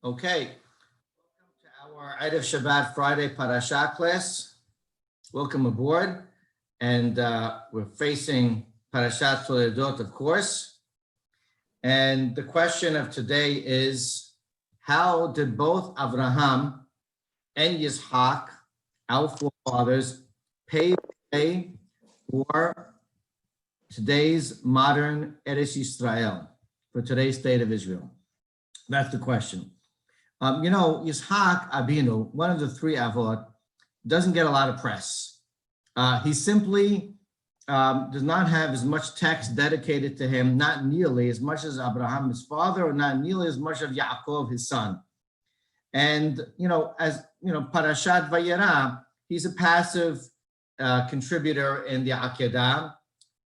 Okay, welcome to our Eid of Shabbat Friday Perashat class. Welcome aboard. And we're facing Perashat Toledot, of course. And the question of today is, how did both Abraham and Yitzhak, our forefathers, pave the way for today's modern Eretz Yisrael, for today's state of Israel? That's the question. Yitzhak Abinu, one of the three Avot, doesn't get a lot of press. He simply does not have as much text dedicated to him, not nearly as much as Abraham, his father, or not nearly as much of Yaakov, his son. And, Parashat Vayera, he's a passive contributor in the Akedah.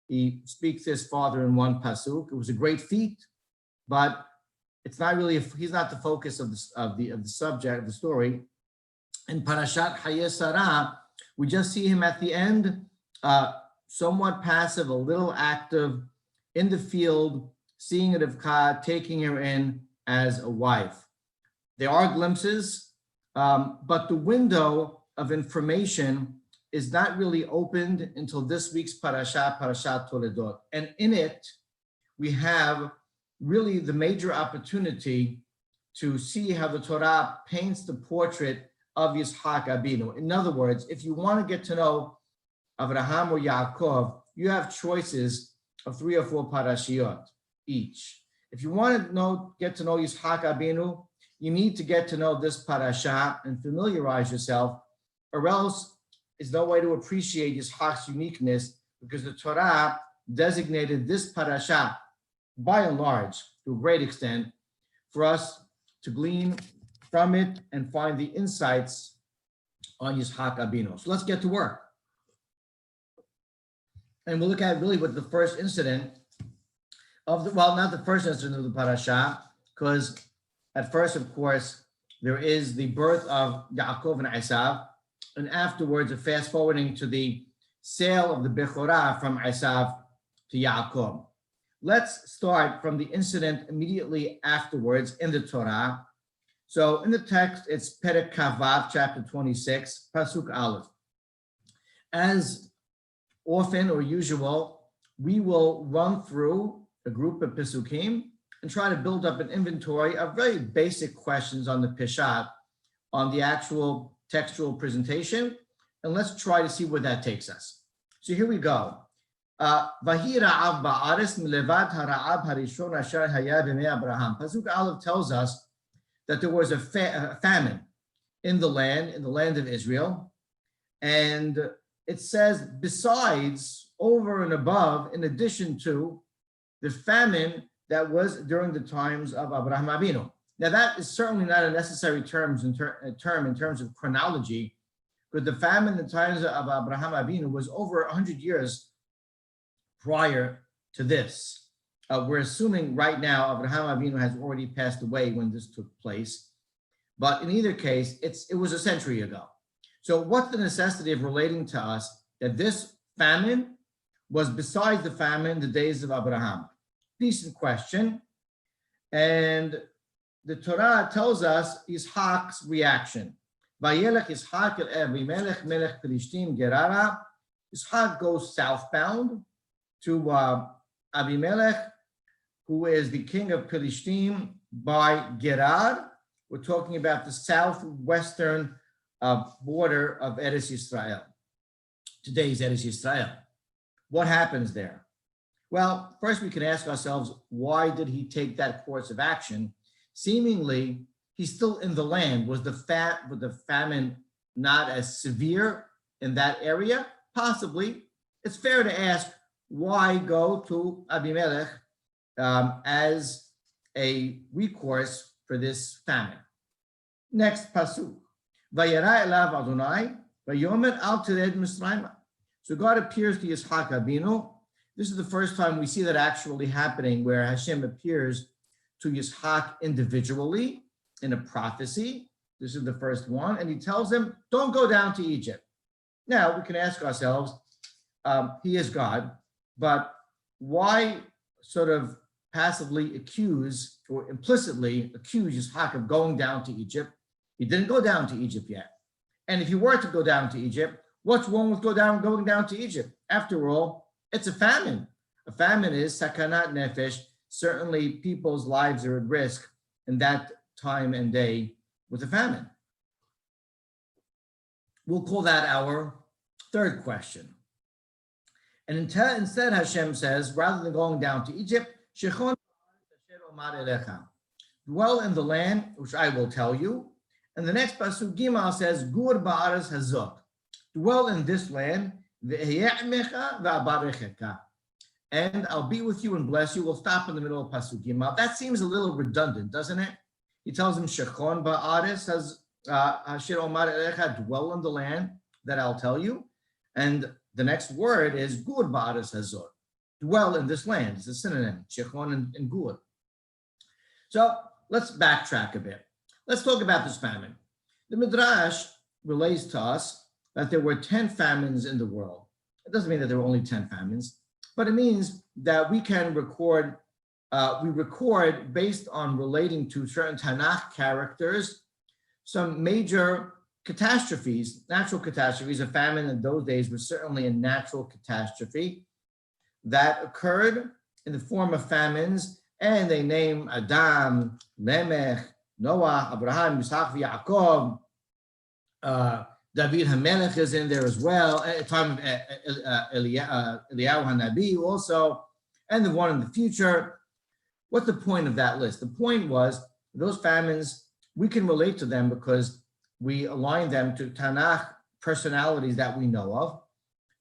He speaks to his father in one pasuk. It was a great feat, but it's not really, he's not the focus of the subject of the story. In Parashat Hayeh Sarah, we just see him at the end, somewhat passive, a little active in the field, seeing Rivka, taking her in as a wife. There are glimpses, but the window of information is not really opened until this week's Parashat Toledot. And in it, we have really the major opportunity to see how the Torah paints the portrait of Yitzhak Abinu. In other words, if you want to get to know Avraham or Yaakov, you have choices of 3 or 4 parashiyot each. If you want to get to know Yitzhak Abinu, you need to get to know this parasha and familiarize yourself, or else there's no way to appreciate Yitzhak's uniqueness, because the Torah designated this parasha by and large, to a great extent, for us to glean from it and find the insights on Yitzhak Abinu. So let's get to work. And we'll look at really what the first incident of not the first incident of the parasha, because at first, of course, there is the birth of Yaakov and Esav, and afterwards a fast forwarding to the sale of the Bechorah from Esav to Yaakov. Let's start from the incident immediately afterwards in the Torah. So in the text, it's Perek Kavav, chapter 26, Pasuk Aleph. As often or usual, we will run through a group of Pesukim and try to build up an inventory of very basic questions on the Peshat, on the actual textual presentation, and let's try to see where that takes us. So here we go. Pasuk Aleph tells us that there was a famine in the land of Israel, and it says besides, over and above, in addition to the famine that was during the times of Abraham Avinu. Now that is certainly not a necessary term in terms of chronology, because the famine in the times of Abraham Avinu was over 100 years prior to this. We're assuming right now Abraham Avinu has already passed away when this took place, but in either case, it was a century ago. So what's the necessity of relating to us that this famine was besides the famine in the days of Abraham? Decent question. And the Torah tells us Yitzhak's reaction. Vayelech Yitzhak el Abimelech melech Pelishtim Gerara. Yitzhak goes southbound to Abimelech, who is the king of Pelishtim by Gerar. We're talking about the southwestern border of Eretz Yisrael. Today's Eretz Yisrael. What happens there? Well, first we can ask ourselves, why did he take that course of action? Seemingly, he's still in the land. Was the famine not as severe in that area? Possibly. It's fair to ask, why go to Abimelech as a recourse for this famine? Next pasuk. Vayera elav Adonai, vayomer al tered Mitzrayma. So God appears to Yitzhak Abinu. This is the first time we see that actually happening, where Hashem appears to Yitzhak individually in a prophecy. This is the first one. And he tells him, don't go down to Egypt. Now, we can ask ourselves, he is God, but why sort of passively accuse or implicitly accuse Yitzhak of going down to Egypt. He didn't go down to Egypt yet. And if you were to go down to Egypt, what's wrong with going down to Egypt? After all, it's a famine. A famine is sakanat nefesh. Certainly people's lives are at risk in that time and day with a famine. We'll call that our third question. And instead Hashem says, rather than going down to Egypt, dwell in the land, which I will tell you. And the next pasuk Gimal says, Gur ba'aretz hazot, dwell in this land, and I'll be with you and bless you. We'll stop in the middle of pasuk Gimal. That seems a little redundant, doesn't it? He tells him, Shechon ba'aretz asher omar elecha, dwell in the land that I'll tell you. And the next word is Gur ba'aretz hazot, dwell in this land. It's a synonym, Shechon and Gur. So let's backtrack a bit. Let's talk about this famine. The Midrash relates to us that there were 10 famines in the world. It doesn't mean that there were only 10 famines, but it means that we can record, based on relating to certain Tanakh characters, some major catastrophes, natural catastrophes. A famine in those days was certainly a natural catastrophe that occurred in the form of famines, and they name Adam, Lemech, Noah, Abraham, Yitzhak, Yaakov, David HaMelech is in there as well, at the time of Eliyahu HaNabi also, and the one in the future. What's the point of that list? The point was those famines, we can relate to them because we align them to Tanakh personalities that we know of,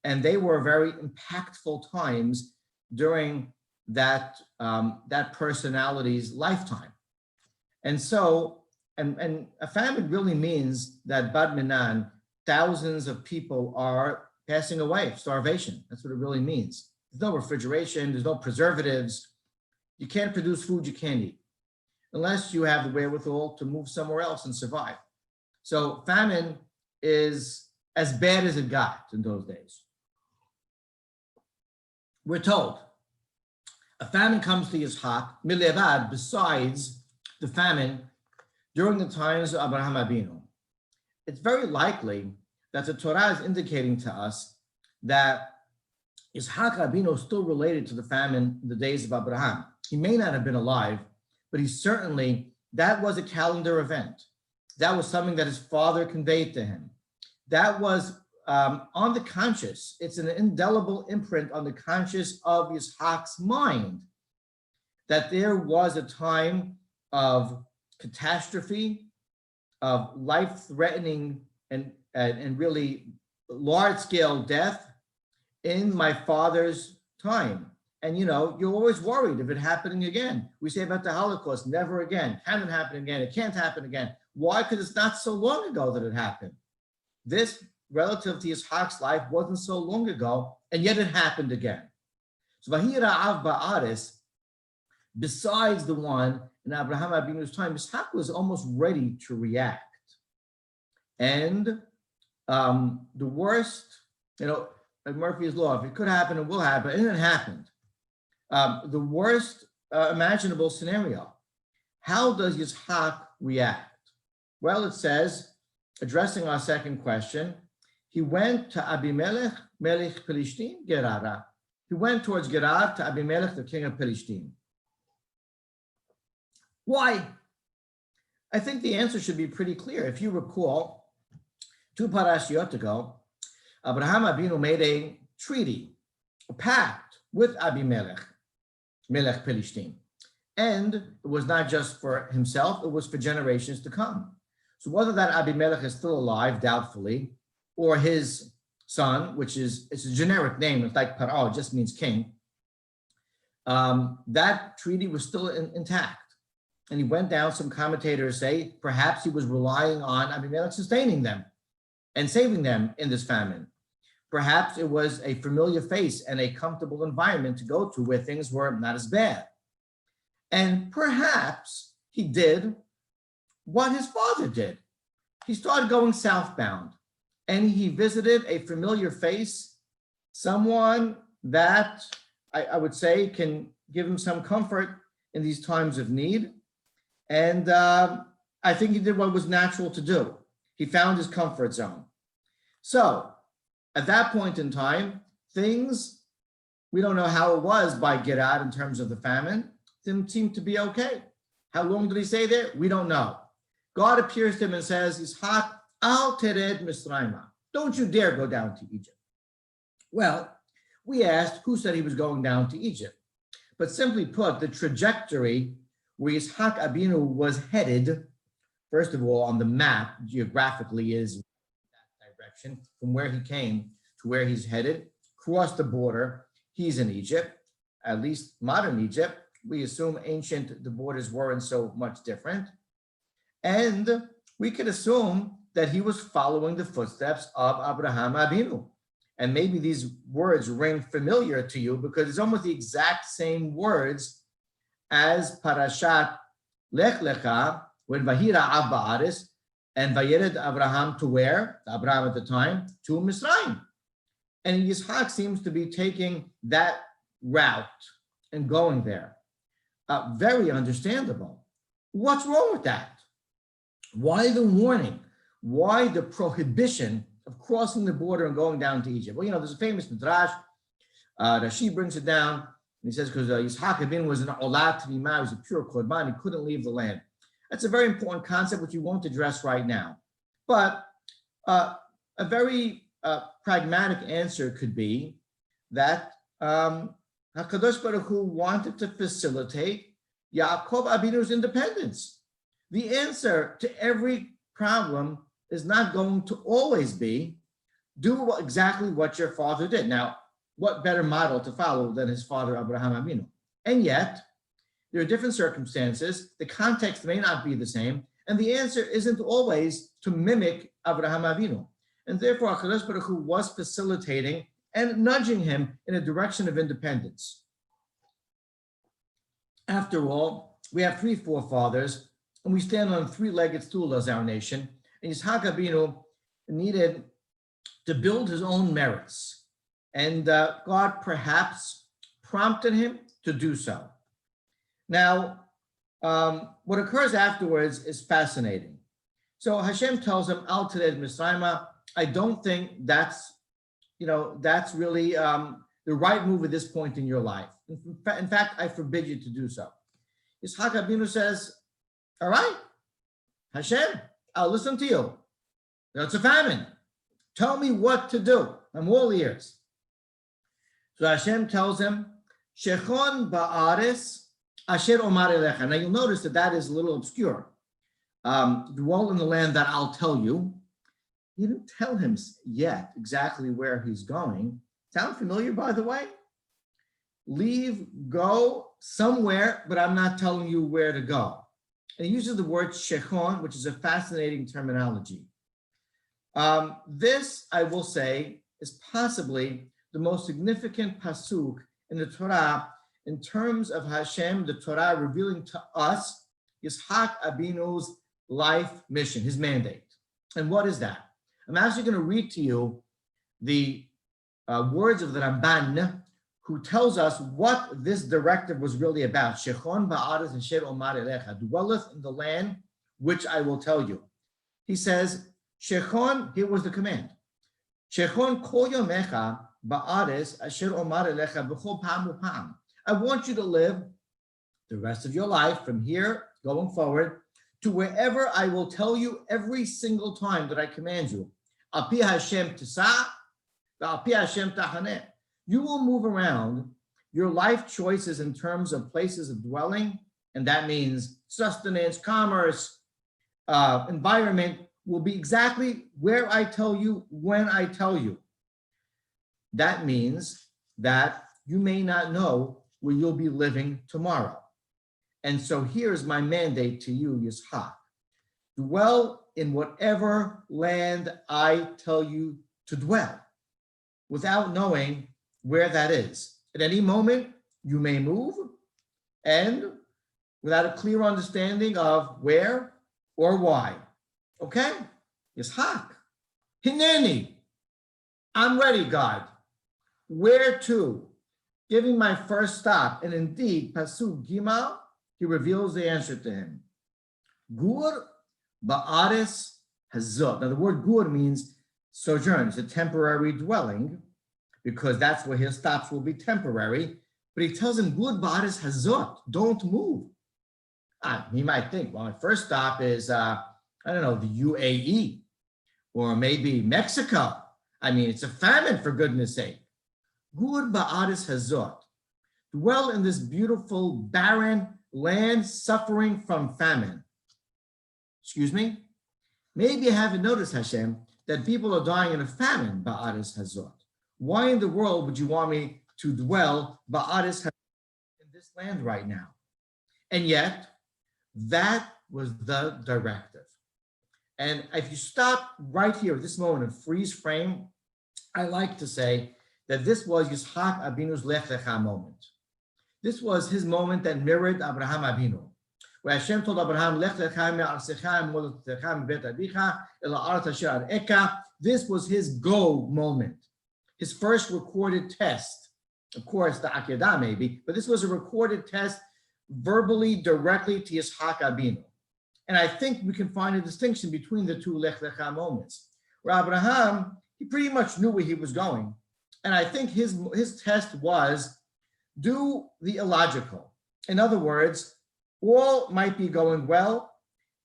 and they were very impactful times during that personality's lifetime. And so, and a famine really means that Bad Minan, thousands of people are passing away of starvation. That's what it really means. There's no refrigeration, there's no preservatives. You can't produce food you can't eat unless you have the wherewithal to move somewhere else and survive. So famine is as bad as it got in those days. We're told a famine comes to Yitzhak, milevad, besides the famine during the times of Abraham Avinu. It's very likely that the Torah is indicating to us that Yitzhak Avinu is still related to the famine in the days of Abraham. He may not have been alive, but he certainly, that was a calendar event. That was something that his father conveyed to him. That was on the conscious. It's an indelible imprint on the conscious of Yitzhak's mind that there was a time of catastrophe, of life-threatening and really large-scale death in my father's time. And you're always worried of it happening again. We say about the Holocaust, never again, haven't happened again, it can't happen again. Why? Because it's not so long ago that it happened. This, relative to Yitzhak's life, wasn't so long ago, and yet it happened again. So Vahira Av Ba'aris, besides the one in Abraham Abinu's time, Yitzhak was almost ready to react. And the worst, like Murphy's Law, if it could happen, it will happen, and it happened. The worst imaginable scenario. How does Yitzhak react? Well, it says, addressing our second question, he went to Abimelech, Melech Pelishtim, Gerara. He went towards Gerar to Abimelech, the king of Pelishtim. Why? I think the answer should be pretty clear. If you recall, 2 parashiyot ago, Abraham Avinu made a treaty, a pact with Abimelech, Melech Pelishtim. And it was not just for himself, it was for generations to come. So whether that Abimelech is still alive, doubtfully, or his son, which is, it's a generic name, it's like Paro, it just means king, that treaty was still intact. And he went down, some commentators say, perhaps he was relying on Abimelech sustaining them and saving them in this famine. Perhaps it was a familiar face and a comfortable environment to go to where things were not as bad. And perhaps he did what his father did. He started going southbound and he visited a familiar face, someone that I would say can give him some comfort in these times of need. And I think he did what was natural to do. He found his comfort zone. So at that point in time, things, we don't know how it was by Gilad in terms of the famine, didn't seem to be okay. How long did he stay there? We don't know. God appears to him and says, Yitzhak, al tered Misraima. Don't you dare go down to Egypt. Well, we asked who said he was going down to Egypt. But simply put, the trajectory where Yitzhak Abinu was headed, first of all, on the map, geographically is that direction, from where he came to where he's headed, cross the border, he's in Egypt, at least modern Egypt. We assume ancient, the borders weren't so much different. And we could assume that he was following the footsteps of Abraham Abinu. And maybe these words ring familiar to you because it's almost the exact same words as Perashat Lech Lecha, when Vahira Ab Ba'aris, and Vayered Abraham to where? Abraham at the time, to Misraim. And Yitzhak seems to be taking that route and going there. Very understandable. What's wrong with that? Why the warning? Why the prohibition of crossing the border and going down to Egypt? Well, there's a famous midrash. Rashi brings it down. And he says, because Yitzhak Abin was an olat rimah, he was a pure korban, he couldn't leave the land. That's a very important concept, which we won't address right now. But a very pragmatic answer could be that HaKadosh Baruch Hu wanted to facilitate Yaakov Avinu's independence. The answer to every problem is not going to always be do exactly what your father did. Now, what better model to follow than his father Abraham Avinu? And yet, there are different circumstances. The context may not be the same, and the answer isn't always to mimic Abraham Avinu. And therefore, HaKadosh Baruch Hu was facilitating and nudging him in a direction of independence. After all, we have three forefathers, and we stand on a three-legged stool as our nation. And Yitzhak Abinu needed to build his own merits. And God perhaps prompted him to do so. Now, what occurs afterwards is fascinating. So Hashem tells him, Al Tered Misraima. I don't think that's really the right move at this point in your life. In fact, I forbid you to do so. Yitzhak Abinu says, all right, Hashem, I'll listen to you. It's a famine. Tell me what to do. I'm all ears. So Hashem tells him, Shechon ba'aris asher omar elecha. Now you'll notice that is a little obscure. Dwell in the land that I'll tell you. He didn't tell him yet exactly where he's going. Sound familiar, by the way? Leave, go somewhere, but I'm not telling you where to go. And he uses the word shechon, which is a fascinating terminology. This, I will say, is possibly the most significant pasuk in the Torah in terms of Hashem, the Torah revealing to us Yitzhak Abinu's life mission, his mandate. And what is that? I'm actually going to read to you the words of the Ramban, who tells us what this directive was really about. Shechon ba'aretz asher omar elecha, dwelleth in the land which I will tell you. He says, Shechon, here was the command. Shechon kol yomecha ba'aretz asher omar elecha b'chol pam u'pam. I want you to live the rest of your life from here going forward to wherever I will tell you every single time that I command you. Al pi Hashem tisah, al pi Hashem tahaneh. You will move around your life choices in terms of places of dwelling, and that means sustenance, commerce, environment will be exactly where I tell you, when I tell you. That means that you may not know where you'll be living tomorrow. And so here's my mandate to you, Yitzhak. Dwell in whatever land I tell you to dwell, without knowing where that is. At any moment, you may move, and without a clear understanding of where or why. Okay? Yitzhak. Hineni. I'm ready, God. Where to? Giving my first stop. And indeed, Pasuk Gimal, he reveals the answer to him. Gur ba'aris hazot. Now the word gur means sojourn. It's a temporary dwelling because that's where his stops will be temporary. But he tells him, gur ba'aris hazot, don't move. He might think, well, my first stop is, I don't know, the UAE or maybe Mexico. I mean, it's a famine, for goodness sake. Gur ba'aris hazot. Dwell in this beautiful, barren land suffering from famine. Excuse me? Maybe you haven't noticed, Hashem, that people are dying in a famine, ba'aris hazot. Why in the world would you want me to dwell ba'aris hazot in this land right now? And yet, that was the directive. And if you stop right here at this moment and freeze frame, I like to say that this was Yitzhak Abinu's Lech Lecha moment. This was his moment that mirrored Abraham Abinu, where Hashem told Abraham, Lech Lecha me'arsecha me'molodtecha me'bet avicha el ha'aretz asher arecha. This was his go moment, his first recorded test. Of course, the Akedah maybe, but this was a recorded test verbally, directly to Yitzhak Abinu. And I think we can find a distinction between the two Lech Lecha moments, where Abraham, he pretty much knew where he was going. And I think his test was, do the illogical. In other words, all might be going well,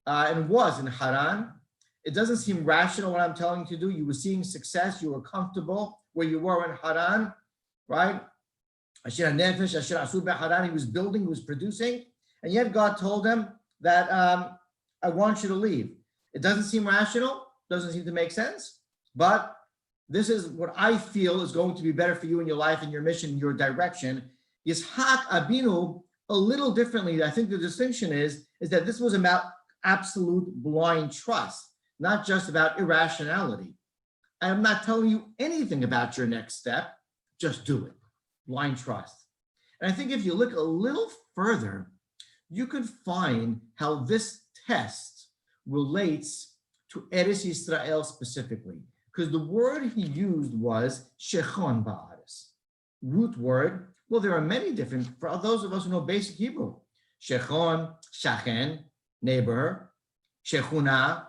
and was in Haran. It doesn't seem rational what I'm telling you to do. You were seeing success, you were comfortable where you were in Haran, right? He was building, he was producing, and yet God told him that I want you to leave. It doesn't seem rational, doesn't seem to make sense, but this is what I feel is going to be better for you in your life and your mission, your direction. Yitzhak Abinu, a little differently, I think the distinction is that this was about absolute blind trust, not just about irrationality. I'm not telling you anything about your next step, just do it. Blind trust. And I think if you look a little further, you could find how this test relates to Eretz Yisrael specifically, because the word he used was shechon ba'aretz. Root word, well, there are many different, for those of us who know basic Hebrew. Shechon, shachen, neighbor, shechuna,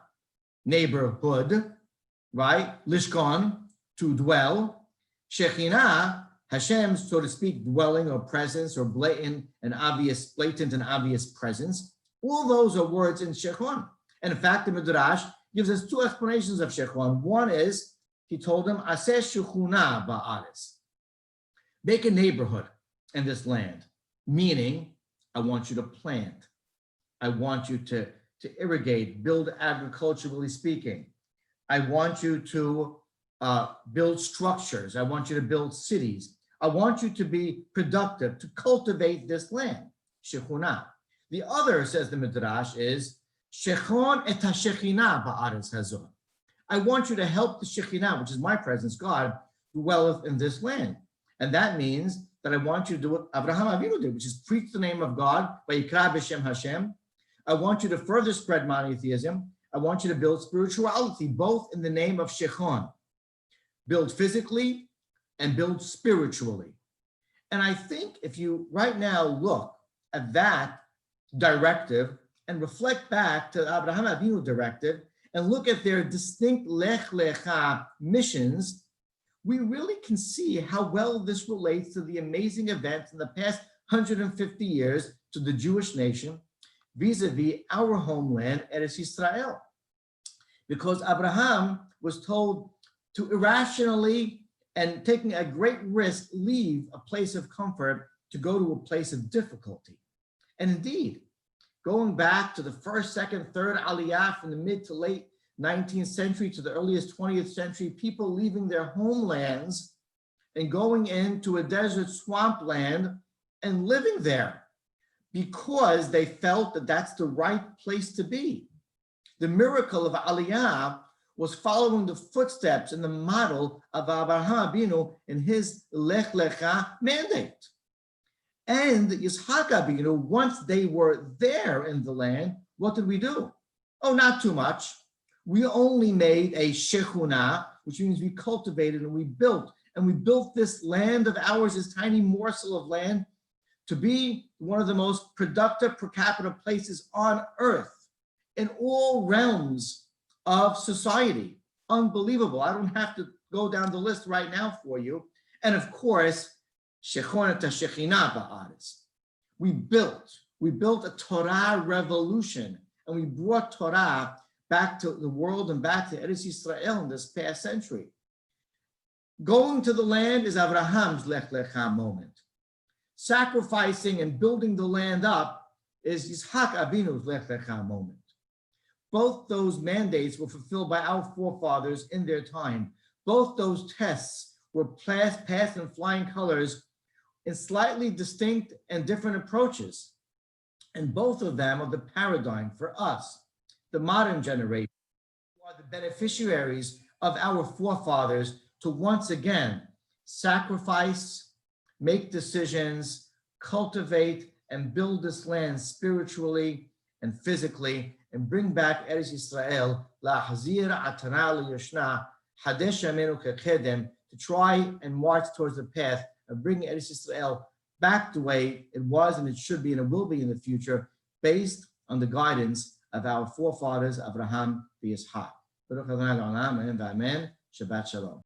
neighborhood, right? Lishkon, to dwell. Shekhinah, Hashem's, so to speak, dwelling or presence or blatant and obvious presence. All those are words in Shechon. And in fact, the Midrash gives us two explanations of Shechon. One is, he told him, Aseh shechuna ba'aretz. Make a neighborhood in this land, meaning I want you to plant. I want you to irrigate, build agriculturally speaking. I want you to build structures. I want you to build cities. I want you to be productive, to cultivate this land, shechuna. The other, says the Midrash, is shechon et ha-shechina ba'aretz hazot. I want you to help the shechina, which is my presence, God, dwelleth in this land. And that means that I want you to do what Abraham Avinu did, which is preach the name of God, vayikra b'shem Hashem. I want you to further spread monotheism. I want you to build spirituality, both in the name of shechon. Build physically and build spiritually. And I think if you right now look at that directive and reflect back to the Abraham Avinu directive and look at their distinct Lech Lecha missions, we really can see how well this relates to the amazing events in the past 150 years to the Jewish nation vis-a-vis our homeland, Eretz Yisrael. Because Abraham was told to irrationally and taking a great risk, leave a place of comfort to go to a place of difficulty. And indeed, going back to the first, second, third Aliyah from the mid to late 19th century to the earliest 20th century, people leaving their homelands and going into a desert swampland and living there because they felt that that's the right place to be. The miracle of Aliyah was following the footsteps and the model of Abraham Abinu in his Lech Lecha mandate. And Yitzhak Abinu, once they were there in the land, what did we do? Oh, not too much. We only made a shechuna, which means we cultivated and we built this land of ours, this tiny morsel of land, to be one of the most productive per capita places on earth in all realms of society. Unbelievable. I don't have to go down the list right now for you. And of course, Shechonat Shekhinah Ba'aretz. We built a Torah revolution, and we brought Torah back to the world and back to Eretz Yisrael in this past century. Going to the land is Abraham's Lech Lecha moment. Sacrificing and building the land up is Yitzhak Avinu's Lech Lecha moment. Both those mandates were fulfilled by our forefathers in their time. Both those tests were passed in flying colors in slightly distinct and different approaches. And both of them are the paradigm for us, the modern generation, who are the beneficiaries of our forefathers to once again sacrifice, make decisions, cultivate, and build this land spiritually and physically, and bring back Eretz Yisrael, la'hazir atana liyashna, hadesh yamenu kekedem, to try and march towards the path of bringing Eretz Yisrael back the way it was and it should be and it will be in the future, based on the guidance of our forefathers, Abraham and Yitzhak. Baruch Adonai L'olam, amen v'amen. Shabbat shalom.